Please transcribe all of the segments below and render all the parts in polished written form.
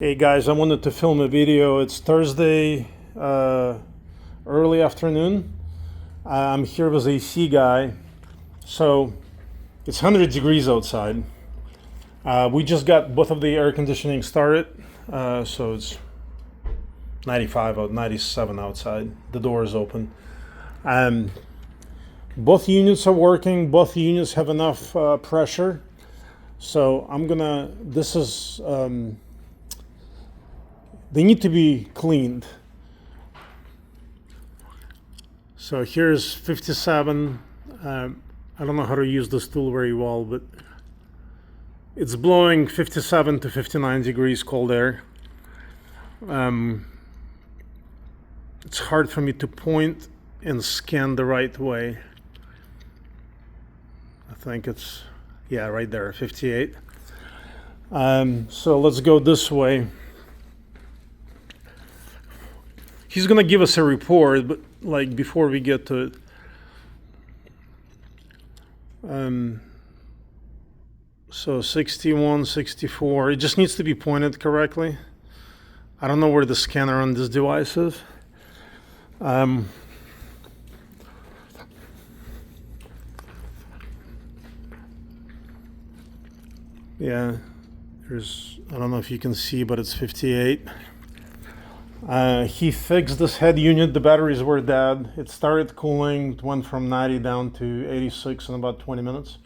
Hey guys, I wanted to film a video. It's Thursday, early afternoon. I'm here with AC guy. So it's 100 degrees outside. We just got both of the air conditioning started. So it's 95 out, 97 outside. The door is open. Both units are working. Both units have enough pressure. So this is, they need to be cleaned. So here's 57. I don't know how to use this tool very well, but it's blowing 57 to 59 degrees cold air. It's hard for me to point and scan the right way. I think it's, yeah, right there, 58. So let's go this way. He's gonna give us a report, but like before we get to it, so 61, 64, it just needs to be pointed correctly. I don't know where the scanner on this device is. Yeah, I don't know if you can see, but it's 58. He fixed this head unit. The batteries were dead. It started cooling. It went from 90 down to 86 in about 20 minutes.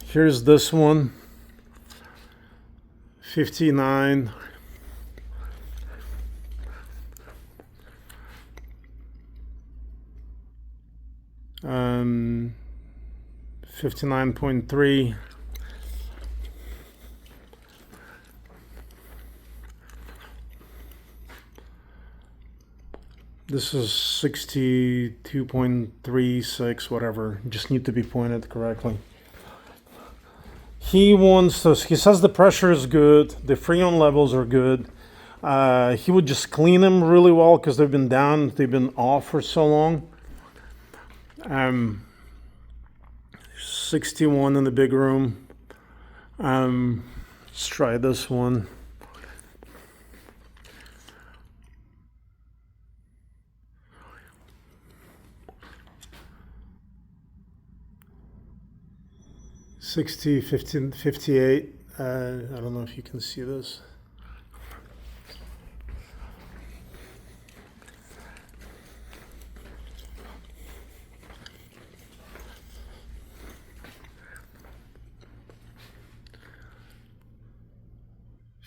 Here's this one, 59. Um, 59.3. This is 62.36, whatever. Just need to be pointed correctly. He says the pressure is good, the freon levels are good. He would just clean them really well because they've been off for so long. 61 in the big room. Let's try this one. $60, 15, 58. I don't know if you can see this.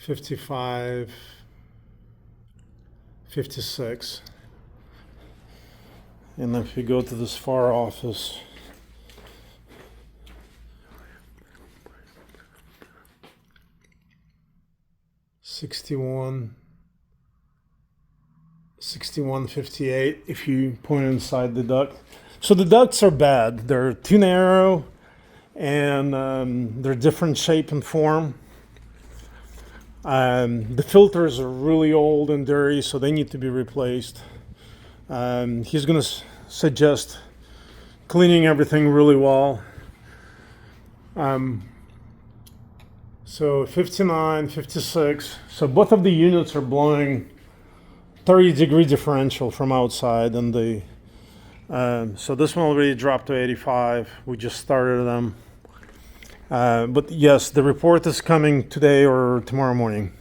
$55, 56. And if you go to this far office, $61, 58 if you point inside the duct. So the ducts are bad. They're too narrow and they're different shape and form. The filters are really old and dirty, so they need to be replaced. He's going to suggest cleaning everything really well. So 59, 56. So both of the units are blowing 30-degree differential from outside, and so this one already dropped to 85. We just started them. But yes, the report is coming today or tomorrow morning.